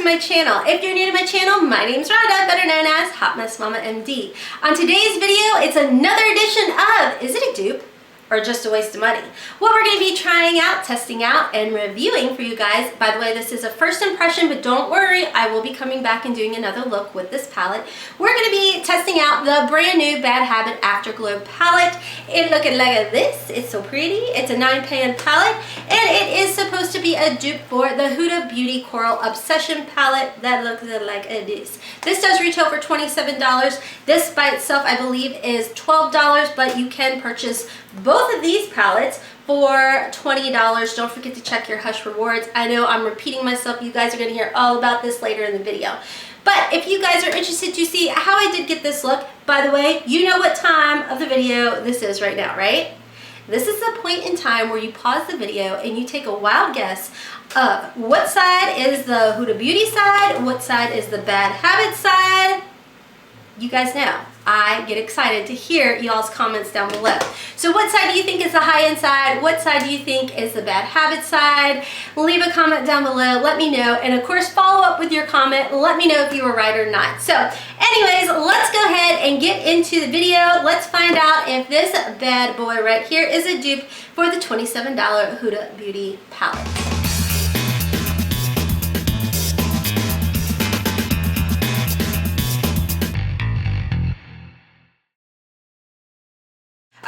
to my channel. If you're new to my channel, my name's Rhonda, better known as Hot Mess Mama MD. On today's video, it's another edition of Is It a Dupe or Just a Waste of Money? What we're going to be trying out, testing out, and reviewing for you guys. By the way, this is a first impression, but don't worry, I will be coming back and doing another look with this palette. We're going to be testing out the brand new Bad Habit Afterglow palette. It looking like this. It's so pretty. It's a 9-pan palette, and it is supposed to be a dupe for the Huda Beauty Coral Obsession palette that looks like this. This does retail for $27. This by itself, I believe, is $12, but you can purchase both of these palettes for $20. Don't forget to check your Hush rewards. I know I'm repeating myself. You guys are going to hear all about this later in the video. But if you guys are interested to see how I did get this look, by the way, you know what time of the video this is right now, right? This is the point in time where you pause the video and you take a wild guess of what side is the Huda Beauty side, what side is the Bad Habit side. You guys know I get excited to hear y'all's comments down below. So what side do you think is the high-end side? What side do you think is the Bad Habit side? Leave a comment down below, let me know, and of course follow up with your comment. Let me know if you were right or not. So anyways, let's go ahead and get into the video. Let's find out if this bad boy right here is a dupe for the $27 Huda Beauty palette.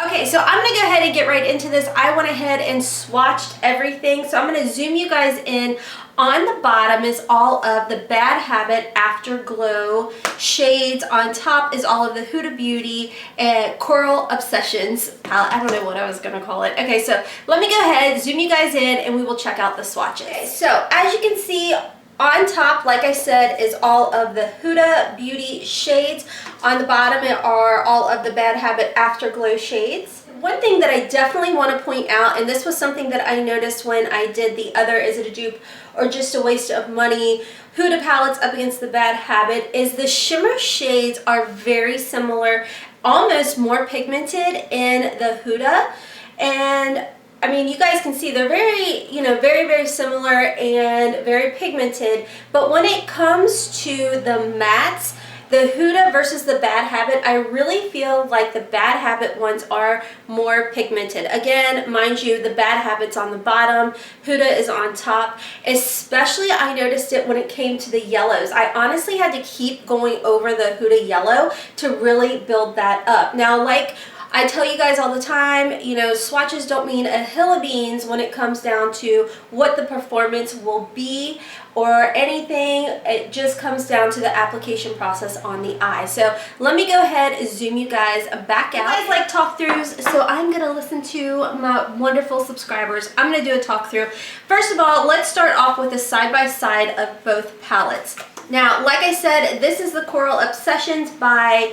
Okay, so I'm going to go ahead and get right into this. I went ahead and swatched everything. So I'm going to zoom you guys in. On the bottom is all of the Bad Habit Afterglow shades. On top is all of the Huda Beauty and Coral Obsessions palette. I don't know what I was going to call it. Okay, so let me go ahead, zoom you guys in, and we will check out the swatches. Okay, so as you can see, on top, like I said, is all of the Huda Beauty shades. On the bottom are all of the Bad Habit Afterglow shades. One thing that I definitely want to point out, and this was something that I noticed when I did the other Is It a Dupe or Just a Waste of Money Huda palettes up against the Bad Habit, is the shimmer shades are very similar, almost more pigmented in the Huda. And I mean, you guys can see they're very, very similar and very pigmented. But when it comes to the mattes, the Huda versus the Bad Habit, I really feel like the Bad Habit ones are more pigmented. Again, mind you, the Bad Habit's on the bottom, Huda is on top. Especially, I noticed it when it came to the yellows. I honestly had to keep going over the Huda yellow to really build that up. Now, like I tell you guys all the time, swatches don't mean a hill of beans when it comes down to what the performance will be or anything. It just comes down to the application process on the eye. So let me go ahead and zoom you guys back out. You guys like talk throughs, so I'm gonna listen to my wonderful subscribers. I'm gonna do a talk through. First of all, let's start off with a side-by-side of both palettes. Now, like I said, this is the Coral Obsessions by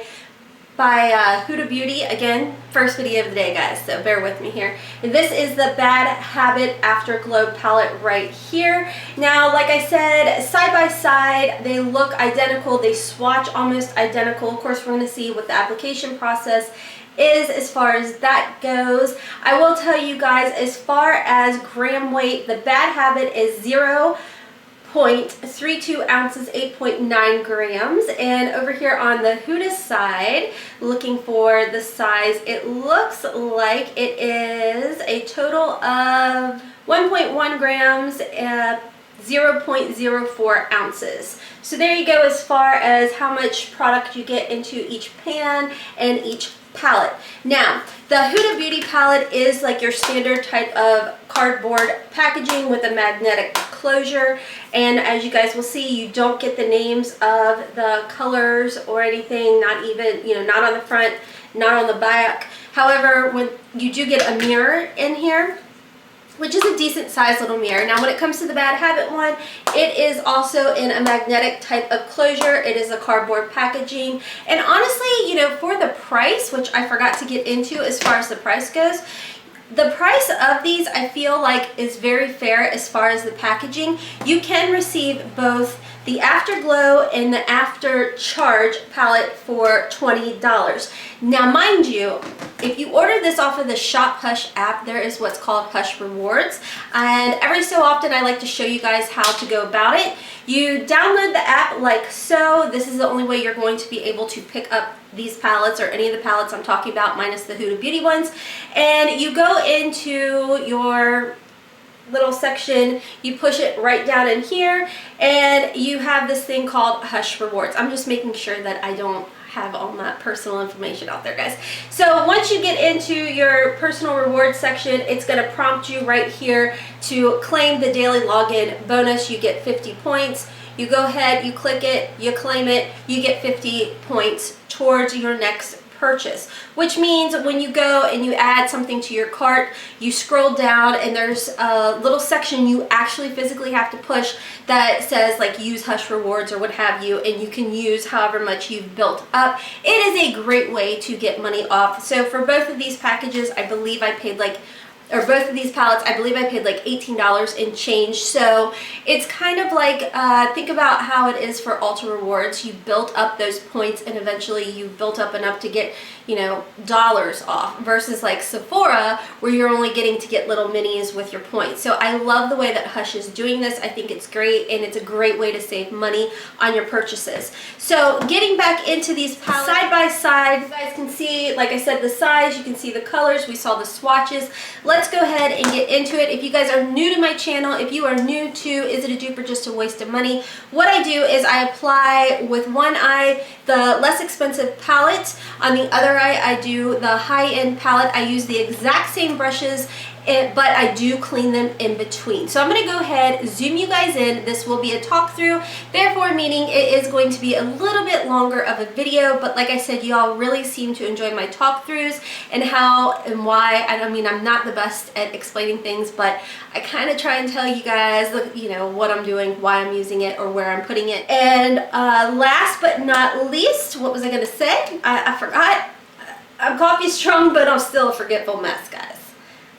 Huda Beauty. Again, first video of the day, guys, so bear with me here. And this is the Bad Habit Afterglow palette right here. Now, like I said, side by side, they look identical. They swatch almost identical. Of course, we're going to see what the application process is as far as that goes. I will tell you guys, as far as gram weight, the Bad Habit is 0.32 ounces, 8.9 grams. And over here on the Huda side, looking for the size, it looks like it is a total of 1.1 grams, 0.04 ounces. So there you go as far as how much product you get into each pan and each palette. Now, the Huda Beauty palette is like your standard type of cardboard packaging with a magnetic closure, and as you guys will see, you don't get the names of the colors or anything, not even, not on the front, not on the back. However, when you do get a mirror in here, which is a decent sized little mirror. Now when it comes to the Bad Habit one, it is also in a magnetic type of closure. It is a cardboard packaging. And honestly, for the price, which I forgot to get into as far as the price goes, the price of these I feel like is very fair as far as the packaging. You can receive both the Afterglow and the After Charge palette for $20. Now mind you, if you order this off of the Shop Hush app, there is what's called Hush Rewards, and every so often I like to show you guys how to go about it. You download the app like so. This is the only way you're going to be able to pick up these palettes or any of the palettes I'm talking about minus the Huda Beauty ones, and you go into your little section, you push it right down in here, and you have this thing called Hush Rewards. I'm just making sure that I don't have all my personal information out there, guys. So once you get into your personal rewards section, it's going to prompt you right here to claim the daily login bonus. You get 50 points. You go ahead, you click it, you claim it, you get 50 points towards your next purchase, which means when you go and you add something to your cart, you scroll down and there's a little section you actually physically have to push that says like use Hush Rewards or what have you, and you can use however much you've built up. It is a great way to get money off. So for both of these packages, I believe I paid like, or both of these palettes, I believe I paid like $18 and change. So it's kind of like, think about how it is for Ulta Rewards. You built up those points and eventually you built up enough to get, you know, dollars off, versus like Sephora where you're only getting to get little minis with your points. So I love the way that Hush is doing this. I think it's great, and it's a great way to save money on your purchases. So getting back into these palettes side by side, you guys can see, like I said, the size, you can see the colors, we saw the swatches. Let's go ahead and get into it. If you guys are new to my channel, if you are new to Is It a Dupe or Just a Waste of Money, what I do is I apply with one eye the less expensive palette. On the other eye, I do the high-end palette. I use the exact same brushes, but I do clean them in between. So I'm going to go ahead, zoom you guys in. This will be a talk through, therefore meaning it is going to be a little bit longer of a video, but like I said, y'all really seem to enjoy my talk throughs and how and why. I mean, I'm not the best at explaining things, but I kind of try and tell you guys, you know, what I'm doing, why I'm using it, or where I'm putting it. And last but not least, what was I going to say? I forgot. I'm coffee strong, but I'm still a forgetful mess, guys.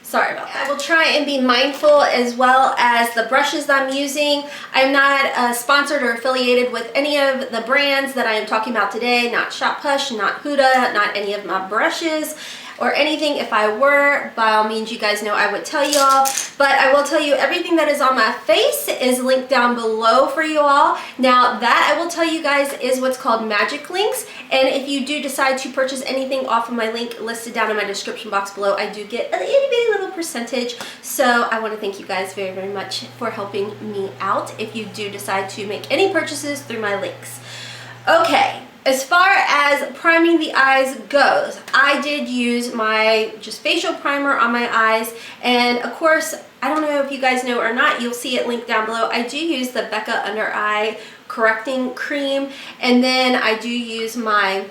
Sorry about that. I will try and be mindful as well as the brushes I'm using. I'm not sponsored or affiliated with any of the brands that I am talking about today. Not Shop Hush, not Huda, not any of my brushes or anything. If I were, by all means, you guys know I would tell you all, but I will tell you everything that is on my face is linked down below for you all. Now that I will tell you guys is what's called magic links, and if you do decide to purchase anything off of my link listed down in my description box below, I do get a itty bitty little percentage. So I want to thank you guys very, very much for helping me out if you do decide to make any purchases through my links. Okay. As far as priming the eyes goes, I did use my just facial primer on my eyes, and of course, I don't know if you guys know or not, you'll see it linked down below. I do use the Becca Under Eye Correcting Cream, and then I do use my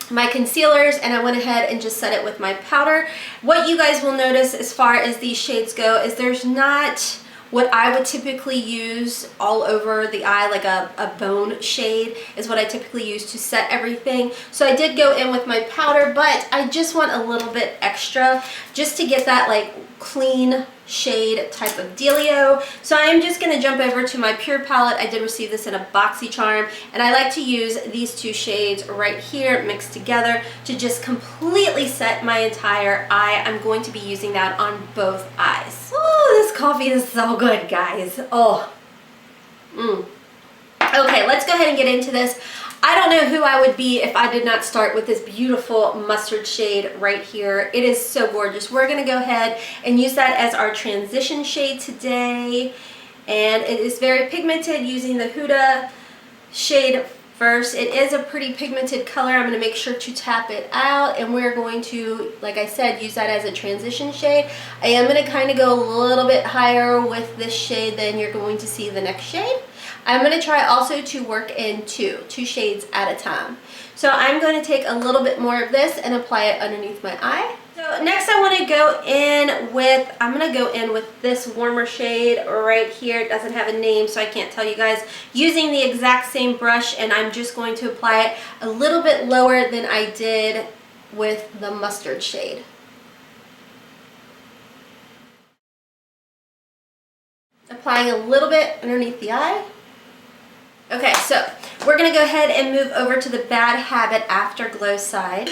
concealers, and I went ahead and just set it with my powder. What you guys will notice as far as these shades go is there's not what I would typically use all over the eye, like a bone shade is what I typically use to set everything. So I did go in with my powder, but I just want a little bit extra just to get that like clean shade type of dealio. So I am just going to jump over to my Pure palette. I did receive this in a Boxycharm, and I like to use these two shades right here mixed together to just completely set my entire eye. I'm going to be using that on both eyes. Oh, this coffee is so good, guys. Oh. Okay, let's go ahead and get into this. I don't know who I would be if I did not start with this beautiful mustard shade right here. It is so gorgeous. We're going to go ahead and use that as our transition shade today. And it is very pigmented, using the Huda shade first. It is a pretty pigmented color. I'm going to make sure to tap it out, and we're going to, like I said, use that as a transition shade. I am going to kind of go a little bit higher with this shade than you're going to see the next shade. I'm going to try also to work in two shades at a time. So I'm going to take a little bit more of this and apply it underneath my eye. So next I want to go in with, I'm going to go in with this warmer shade right here. It doesn't have a name, so I can't tell you guys. Using the exact same brush, and I'm just going to apply it a little bit lower than I did with the mustard shade. Applying a little bit underneath the eye. Okay, so we're going to go ahead and move over to the Bad Habit Afterglow side.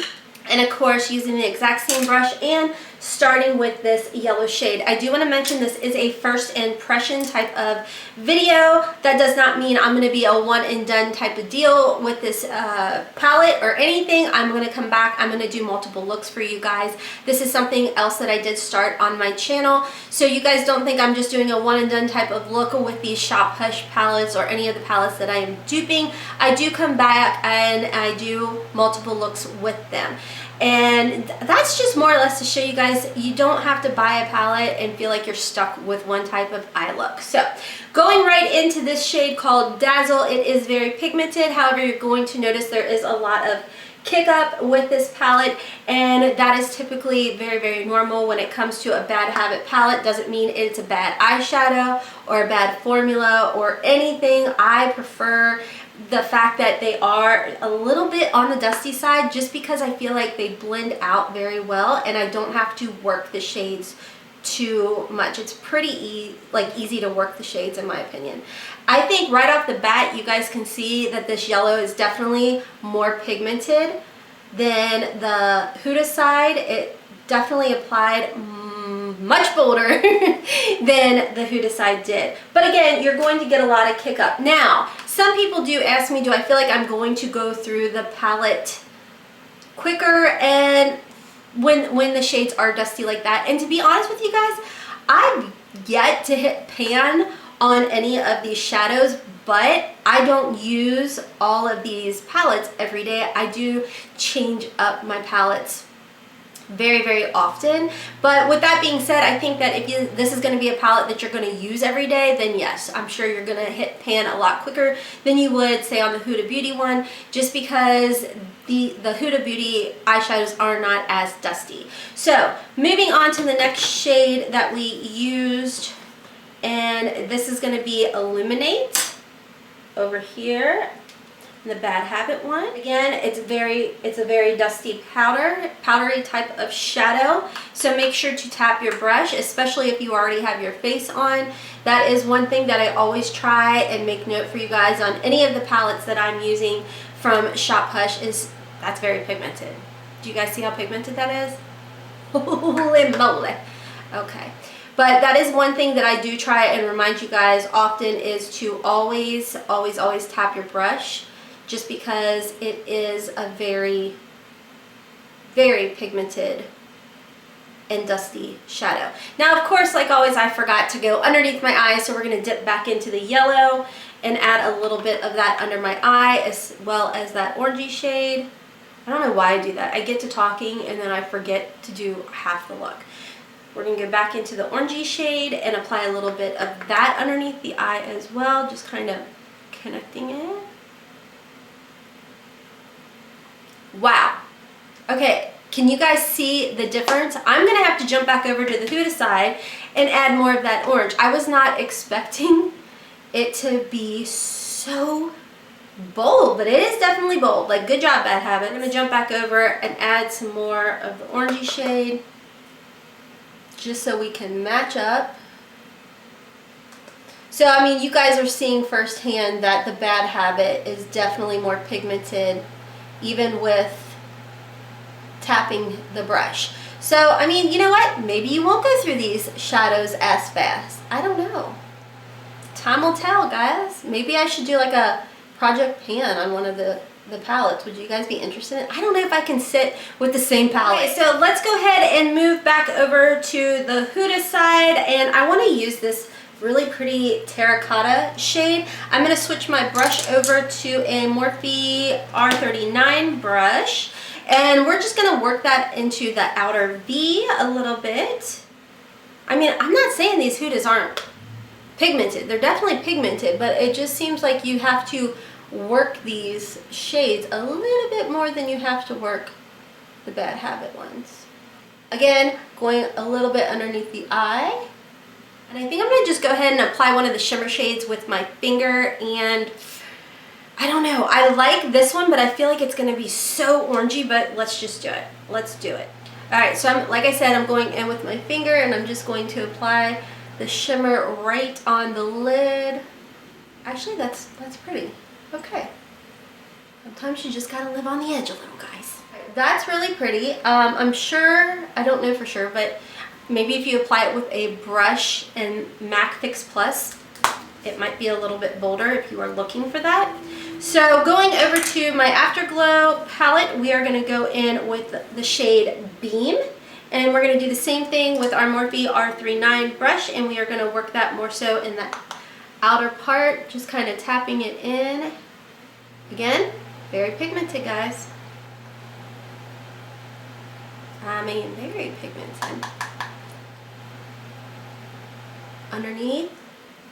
And of course, using the exact same brush and starting with this yellow shade. I do want to mention this is a first impression type of video. That does not mean I'm going to be a one and done type of deal with this palette or anything. I'm going to come back. I'm going to do multiple looks for you guys. This is something else that I did start on my channel. So you guys don't think I'm just doing a one and done type of look with these Shop Hush palettes or any of the palettes that I am duping. I do come back and I do multiple looks with them. And that's just more or less to show you guys you don't have to buy a palette and feel like you're stuck with one type of eye look. So going right into this shade called Dazzle, it is very pigmented. However, you're going to notice there is a lot of kick up with this palette, and that is typically very, very normal when it comes to a Bad Habit palette. Doesn't mean it's a bad eyeshadow or a bad formula or anything. I prefer the fact that they are a little bit on the dusty side just because I feel like they blend out very well and I don't have to work the shades too much. It's pretty easy to work the shades in my opinion. I think right off the bat you guys can see that this yellow is definitely more pigmented than the Huda side. It definitely applied much bolder than the Huda side did. But again, you're going to get a lot of kick up. Now, some people do ask me, do I feel like I'm going to go through the palette quicker and when the shades are dusty like that? And to be honest with you guys, I've yet to hit pan on any of these shadows, but I don't use all of these palettes every day. I do change up my palettes very, very often. But with that being said, I think that if this is going to be a palette that you're going to use every day, then yes, I'm sure you're going to hit pan a lot quicker than you would say on the Huda Beauty one, just because the Huda Beauty eyeshadows are not as dusty. So moving on to the next shade that we used, and this is going to be Illuminate over here. The Bad Habit one. Again, it's a very dusty powdery type of shadow. So make sure to tap your brush, especially if you already have your face on. That is one thing that I always try and make note for you guys on any of the palettes that I'm using from Shop Hush is that's very pigmented. Do you guys see how pigmented that is? Holy moly. Okay. But that is one thing that I do try and remind you guys often is to always tap your brush, just because it is a very, very pigmented and dusty shadow. Now, of course, like always, I forgot to go underneath my eyes, so we're going to dip back into the yellow and add a little bit of that under my eye, as well as that orangey shade. I don't know why I do that. I get to talking and then I forget to do half the look. We're going to go back into the orangey shade and apply a little bit of that underneath the eye as well, just kind of connecting it. Wow. Okay, can you guys see the difference? I'm going to have to jump back over to the Huda side and add more of that orange. I was not expecting it to be so bold, but it is definitely bold. Like, good job, Bad Habit. I'm going to jump back over and add some more of the orangey shade just so we can match up. So, I mean, you guys are seeing firsthand that the Bad Habit is definitely more pigmented, even with tapping the brush. So, I mean, you know what? Maybe you won't go through these shadows as fast. I don't know. Time will tell, guys. Maybe I should do like a project pan on one of the palettes. Would you guys be interested in? I don't know if I can sit with the same palette. Okay, so let's go ahead and move back over to the Huda side, and I want to use this really pretty terracotta shade. I'm going to switch my brush over to a Morphe R39 brush, and we're just going to work that into the outer V a little bit. I mean, I'm not saying these Hudas aren't pigmented. They're definitely pigmented, but it just seems like you have to work these shades a little bit more than you have to work the Bad Habit ones. Again, going a little bit underneath the eye. And I think I'm going to just go ahead and apply one of the shimmer shades with my finger, and I don't know, I like this one, but I feel like it's going to be so orangey, but let's just do it. Let's do it. Alright, so like I said, I'm going in with my finger, and I'm just going to apply the shimmer right on the lid. Actually, that's pretty. Okay. Sometimes you just gotta live on the edge a little, guys. That's really pretty. I'm sure, I don't know for sure, but maybe if you apply it with a brush and MAC Fix Plus, it might be a little bit bolder if you are looking for that. So going over to my Afterglow palette, we are going to go in with the shade Beam. And we're going to do the same thing with our Morphe R39 brush, and we are going to work that more so in the outer part, just kind of tapping it in. Again, very pigmented, guys. I mean, very pigmented. Underneath.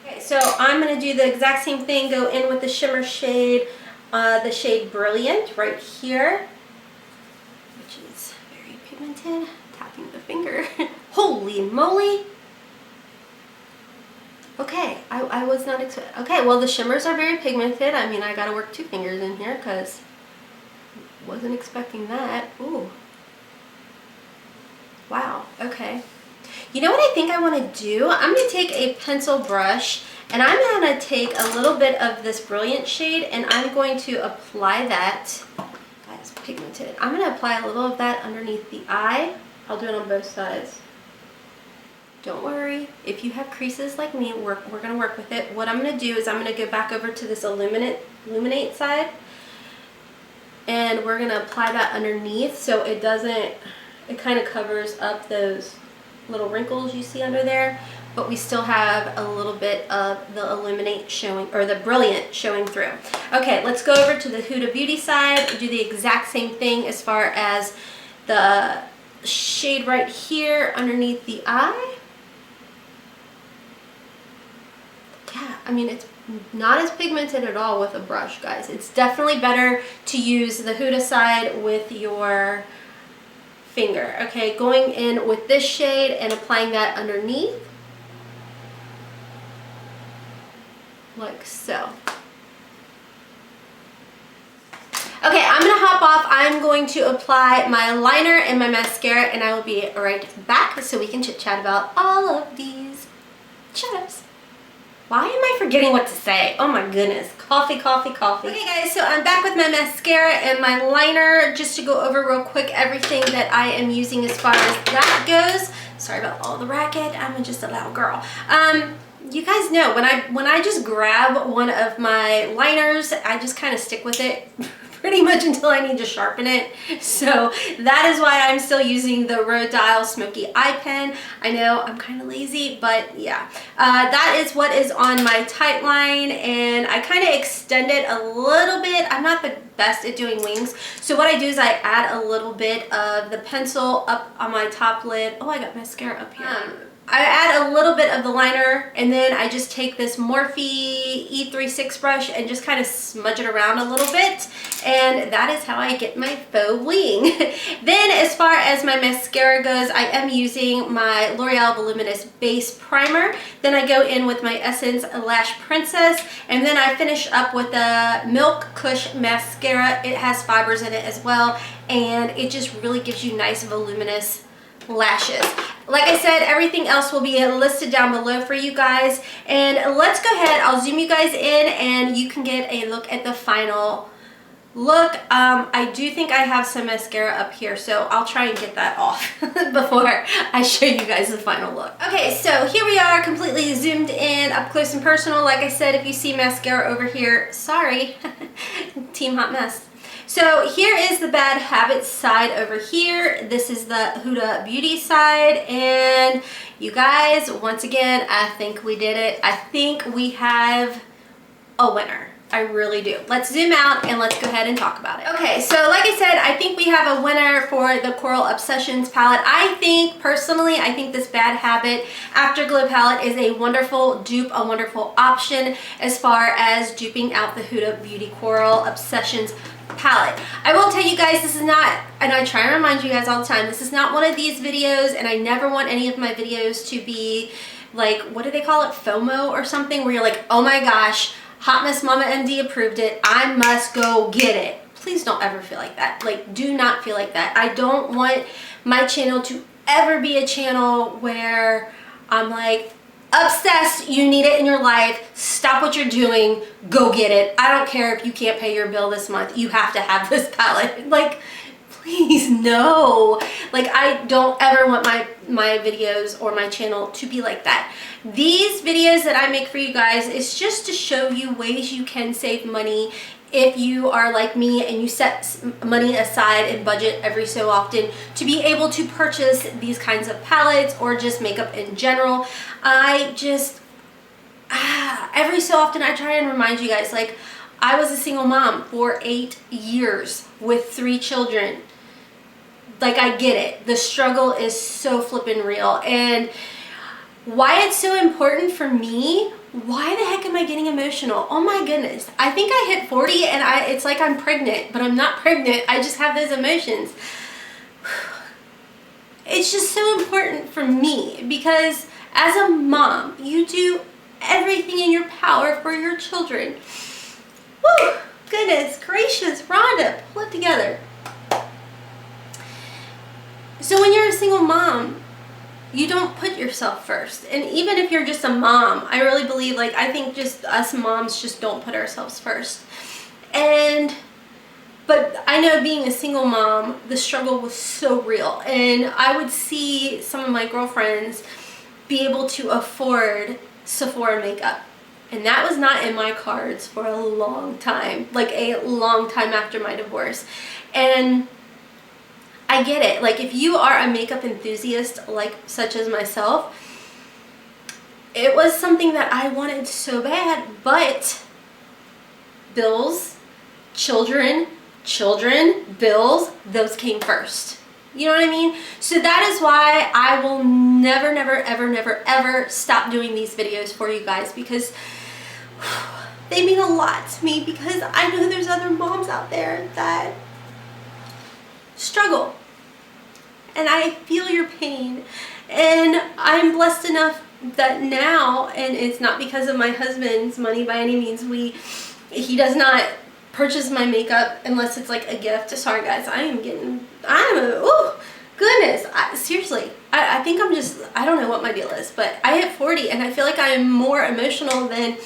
Okay, so I'm going to do the exact same thing, go in with the shimmer shade, the shade Brilliant right here, which is very pigmented. Tapping the finger. Holy moly! Okay, I was not expecting. Okay, well the shimmers are very pigmented. I mean, I gotta work 2 fingers in here because wasn't expecting that. Ooh. Wow, okay. You know what I think I want to do? I'm going to take a pencil brush and I'm going to take a little bit of this Brilliant shade and I'm going to apply that. That is pigmented. I'm going to apply a little of that underneath the eye. I'll do it on both sides. Don't worry. If you have creases like me, we're going to work with it. What I'm going to do is I'm going to go back over to this illuminate side and we're going to apply that underneath so it doesn't, it kind of covers up those little wrinkles you see under there, but we still have a little bit of the illuminate showing, or the Brilliant showing through. Okay, let's go over to the Huda Beauty side, do the exact same thing as far as the shade right here underneath the eye. Yeah, I mean, it's not as pigmented at all with a brush, guys. It's definitely better to use the Huda side with your finger. Okay, going in with this shade and applying that underneath like so. Okay, I'm gonna hop off. I'm going to apply my liner and my mascara and I will be right back so we can chit chat about all of these shadows. Why am I forgetting what to say? Oh my goodness. Coffee, coffee, coffee. Okay guys, so I'm back with my mascara and my liner just to go over real quick everything that I am using as far as that goes. Sorry about all the racket. I'm just a loud girl. You guys know when I just grab one of my liners, I just kind of stick with it pretty much until I need to sharpen it. So that is why I'm still using the Rodial Smoky Eye Pen. I know I'm kind of lazy, but yeah. That is what is on my tight line, and I kind of extend it a little bit. I'm not the best at doing wings, so what I do is I add a little bit of the pencil up on my top lid. Oh, I got mascara up here. I add a little bit of the liner and then I just take this Morphe E36 brush and just kind of smudge it around a little bit, and that is how I get my faux wing. Then as far as my mascara goes, I am using my L'Oreal Voluminous Base Primer. Then I go in with my Essence Lash Princess, and then I finish up with the Milk Kush Mascara. It has fibers in it as well, and it just really gives you nice voluminous lashes. Like I said, everything else will be listed down below for you guys, and let's go ahead. I'll zoom you guys in and you can get a look at the final look. I do think I have some mascara up here, so I'll try and get that off before I show you guys the final look. Okay, so here we are, completely zoomed in, up close and personal. Like I said, if you see mascara over here, sorry, Team Hot Mess. So here is the Bad Habits side over here. This is the Huda Beauty side, and you guys, once again, I think we did it. I think we have a winner. I really do. Let's zoom out and let's go ahead and talk about it. Okay, so like I said, I think we have a winner for the Coral Obsessions palette. I think, personally, I think this Bad Habit Afterglow palette is a wonderful dupe, a wonderful option as far as duping out the Huda Beauty Coral Obsessions palette. I will tell you guys, this is not, and I try and remind you guys all the time, this is not one of these videos, and I never want any of my videos to be like, what do they call it, FOMO or something, where you're like, oh my gosh, Hot Mess Momma MD approved it, I must go get it. Please don't ever feel like that. Like, do not feel like that. I don't want my channel to ever be a channel where I'm like, obsessed, you need it in your life, stop what you're doing, go get it. I don't care if you can't pay your bill this month, you have to have this palette. Like, please, no. Like, I don't ever want my videos or my channel to be like that. These videos that I make for you guys is just to show you ways you can save money if you are like me and you set money aside and budget every so often to be able to purchase these kinds of palettes or just makeup in general. I just, every so often I try and remind you guys, like, I was a single mom for 8 years with 3 children. Like, I get it. The struggle is so flippin' real. And why it's so important for me, why the heck am I getting emotional? Oh my goodness. I think I hit 40 and it's like I'm pregnant, but I'm not pregnant. I just have those emotions. It's just so important for me because as a mom, you do everything in your power for your children. Woo! Goodness gracious, Rhonda, pull it together. So when you're a single mom, you don't put yourself first. And even if you're just a mom, I really believe, like, I think just us moms just don't put ourselves first. But I know being a single mom, the struggle was so real. And I would see some of my girlfriends be able to afford Sephora makeup. And that was not in my cards for a long time, like a long time after my divorce. And I get it. Like, if you are a makeup enthusiast, like such as myself, it was something that I wanted so bad, but bills, children, bills, those came first. You know what I mean? So that is why I will never, ever stop doing these videos for you guys, because they mean a lot to me, because I know there's other moms out there that struggle. And I feel your pain. And I'm blessed enough that now, and it's not because of my husband's money by any means, he does not purchase my makeup unless it's like a gift. Sorry guys, oh goodness, seriously, I think I'm just, I don't know what my deal is, but I hit 40 and I feel like I am more emotional than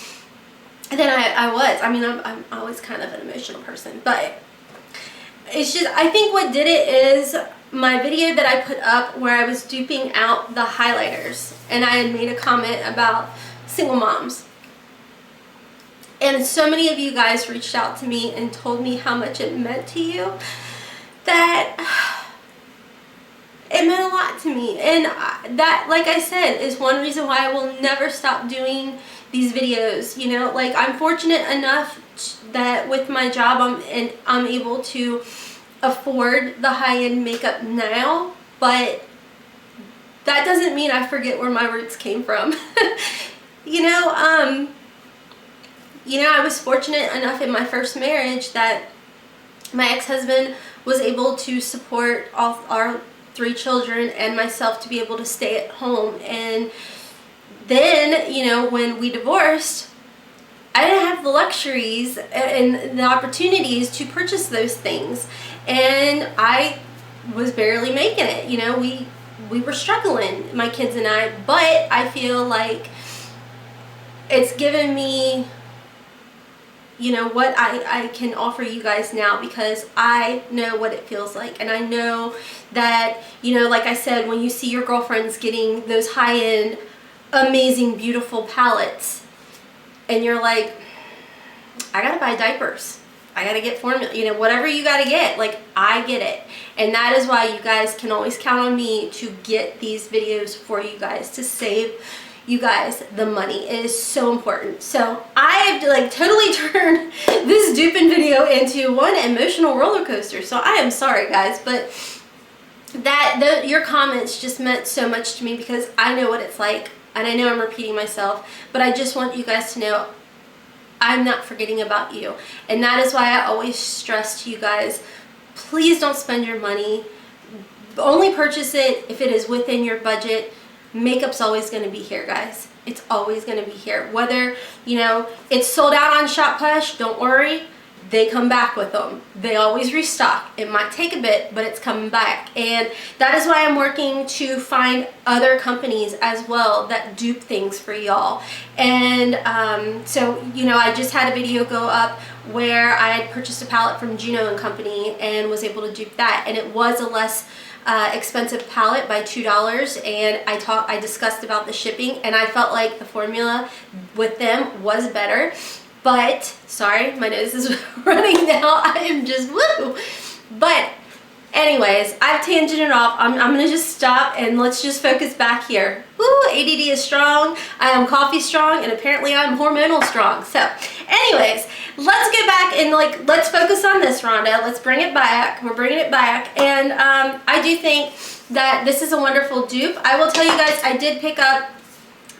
I was. I mean, I'm always kind of an emotional person, but it's just, I think what did it is my video that I put up where I was duping out the highlighters, and I had made a comment about single moms. And so many of you guys reached out to me and told me how much it meant to you, that it meant a lot to me. And that, like I said, is one reason why I will never stop doing these videos. You know, like, I'm fortunate enough that with my job I'm able to afford the high-end makeup now, but that doesn't mean I forget where my roots came from. You know, I was fortunate enough in my first marriage that my ex-husband was able to support all our 3 children and myself to be able to stay at home. And then, you know, when we divorced, I didn't have the luxuries and the opportunities to purchase those things, and I was barely making it. You know, we were struggling, my kids and I, but I feel like it's given me, you know, what I can offer you guys now, because I know what it feels like. And I know that, you know, like I said, when you see your girlfriends getting those high-end, amazing, beautiful palettes, and you're like, I gotta buy diapers, I gotta get formula, you know, whatever you gotta get, like, I get it. And that is why you guys can always count on me to get these videos for you guys, to save you guys the money. It is so important. So I have like totally turned this Dupe'n video into one emotional roller coaster. So I am sorry guys, but your comments just meant so much to me, because I know what it's like, and I know I'm repeating myself, but I just want you guys to know I'm not forgetting about you. And that is why I always stress to you guys, please don't spend your money. Only purchase it if it is within your budget. Makeup's always going to be here, guys. It's always going to be here. Whether, you know, it's sold out on Shop Push, don't worry. they come back with them. They always restock. It might take a bit, but it's coming back. And that is why I'm working to find other companies as well that dupe things for y'all. And so, you know, I just had a video go up where I had purchased a palette from Juno and Company and was able to dupe that. And it was a less expensive palette by $2, and I discussed about the shipping, and I felt like the formula with them was better. But, sorry, my nose is running now. I am just, woo! But, anyways, I've tangented off. I'm going to just stop and let's just focus back here. Woo, ADD is strong. I am coffee strong, and apparently I'm hormonal strong. So, anyways, let's get back and, like, let's focus on this, Rhonda. Let's bring it back. We're bringing it back. And I do think that this is a wonderful dupe. I will tell you guys, I did pick up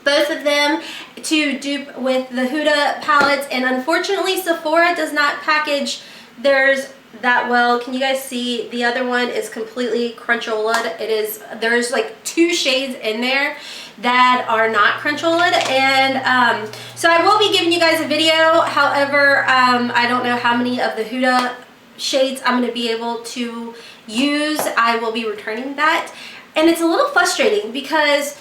both of them to dupe with the Huda palettes, and unfortunately Sephora does not package theirs that well. Can you guys see? The other one is completely cruncholaed. There's like 2 shades in there that are not cruncholaed, and so I will be giving you guys a video. However, I don't know how many of the Huda shades I'm going to be able to use. I will be returning that, and it's a little frustrating because,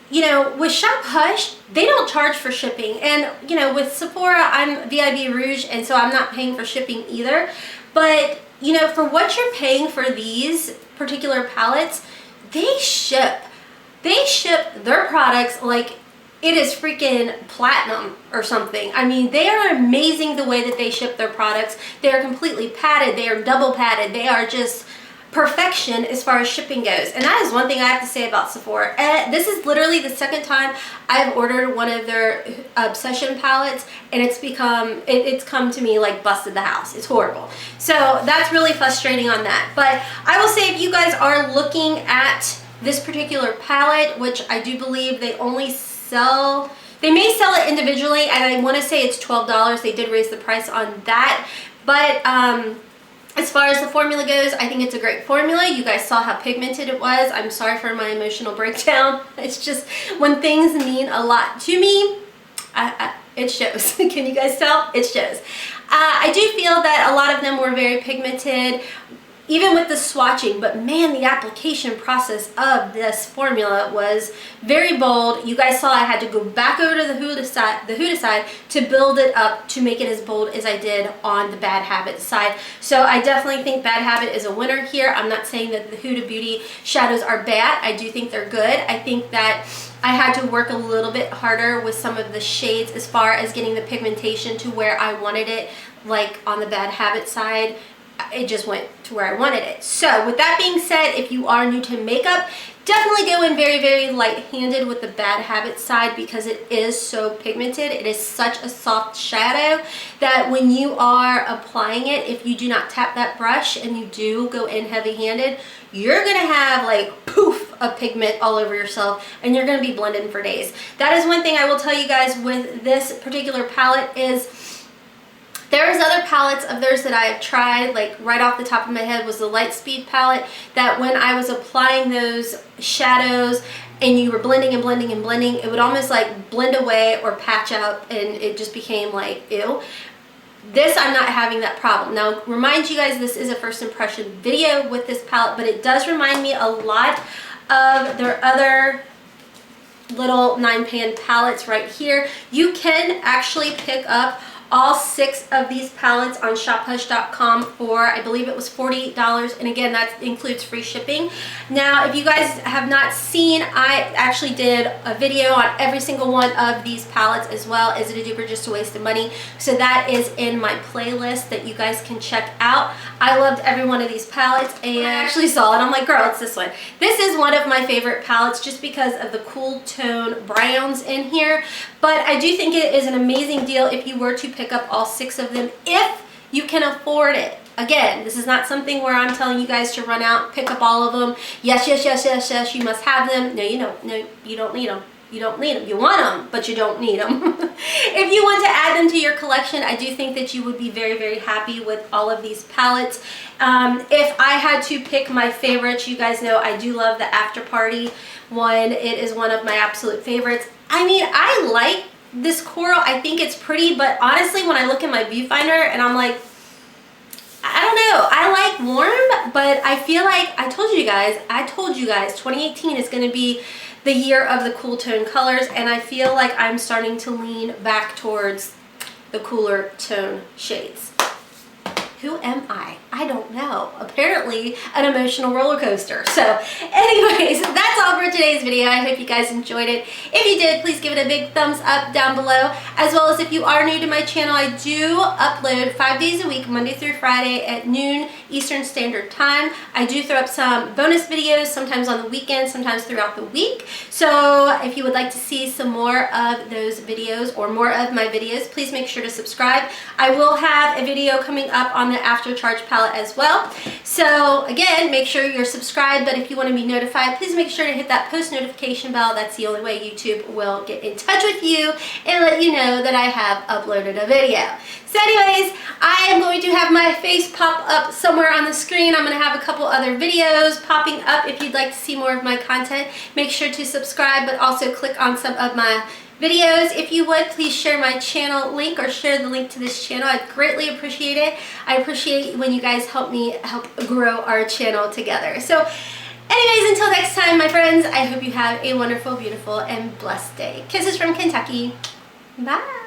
you know, with Shop Hush, they don't charge for shipping. And, you know, with Sephora, I'm VIB Rouge, and so I'm not paying for shipping either. But, you know, for what you're paying for these particular palettes, they ship. They ship their products like it is freaking platinum or something. I mean, they are amazing the way that they ship their products. They are completely padded. They are double padded. They are just perfection as far as shipping goes. And that is one thing I have to say about Sephora. This is literally the second time I've ordered one of their Obsession palettes, and it's come to me like busted the house. It's horrible. So that's really frustrating on that. But I will say, if you guys are looking at this particular palette, which I do believe they only sell, they may sell it individually, and I want to say it's $12. They did raise the price on that. But as far as the formula goes, I think it's a great formula. You guys saw how pigmented it was. I'm sorry for my emotional breakdown. It's just when things mean a lot to me, it shows. Can you guys tell? It shows. I do feel that a lot of them were very pigmented, even with the swatching, but man, the application process of this formula was very bold. You guys saw I had to go back over to the Huda side to build it up to make it as bold as I did on the Bad Habit side. So I definitely think Bad Habit is a winner here. I'm not saying that the Huda Beauty shadows are bad. I do think they're good. I think that I had to work a little bit harder with some of the shades as far as getting the pigmentation to where I wanted it, like on the Bad Habit side. It just went to where I wanted it. So with that being said, if you are new to makeup, definitely go in very, very light-handed with the Bad Habit side because it is so pigmented. It is such a soft shadow that when you are applying it, if you do not tap that brush and you do go in heavy-handed, you're going to have like poof of pigment all over yourself, and you're going to be blending for days. That is one thing I will tell you guys with this particular palette is there's other palettes of theirs that I have tried, like right off the top of my head was the Lightspeed palette, that when I was applying those shadows and you were blending and blending and blending, it would almost like blend away or patch up, and it just became like, ew. This, I'm not having that problem. Now, remind you guys, this is a first impression video with this palette, but it does remind me a lot of their other little 9-pan palettes right here. You can actually pick up all 6 of these palettes on shophush.com for, I believe it was $40, and again, that includes free shipping. Now, if you guys have not seen, I actually did a video on every single one of these palettes as well. Is it a dupe or just a waste of money? So that is in my playlist that you guys can check out. I loved every one of these palettes, and I actually saw it. I'm like, girl, it's this one. This is one of my favorite palettes just because of the cool tone browns in here, but I do think it is an amazing deal if you were to pick up all 6 of them if you can afford it. Again, this is not something where I'm telling you guys to run out, pick up all of them. Yes, yes, yes, yes, yes, you must have them. No, you don't. No, you don't need them. You don't need them. You want them, but you don't need them. If you want to add them to your collection, I do think that you would be very, very happy with all of these palettes. If I had to pick my favorites, you guys know I do love the After Party one. It is one of my absolute favorites. I mean, I like this coral. I think it's pretty, but honestly, when I look at my viewfinder and I'm like, I don't know. I like warm, but I feel like I told you guys, 2018 is going to be the year of the cool tone colors, and I feel like I'm starting to lean back towards the cooler tone shades. Who am I? I don't know. Apparently an emotional roller coaster. So anyways, that's all for today's video. I hope you guys enjoyed it. If you did, please give it a big thumbs up down below. As well as if you are new to my channel, I do upload 5 days a week, Monday through Friday at noon Eastern Standard Time. I do throw up some bonus videos, sometimes on the weekend, sometimes throughout the week. So if you would like to see some more of those videos or more of my videos, please make sure to subscribe. I will have a video coming up on the After Charge palette as well. So again, make sure you're subscribed, but if you want to be notified, please make sure to hit that post notification bell. That's the only way YouTube will get in touch with you and let you know that I have uploaded a video. So anyways, I am going to have my face pop up somewhere on the screen. I'm going to have a couple other videos popping up. If you'd like to see more of my content, make sure to subscribe, but also click on some of my videos. If you would, please share my channel link or share the link to this channel. I'd greatly appreciate it. I appreciate when you guys help grow our channel together. So anyways, until next time, my friends, I hope you have a wonderful, beautiful, and blessed day. Kisses from Kentucky. Bye.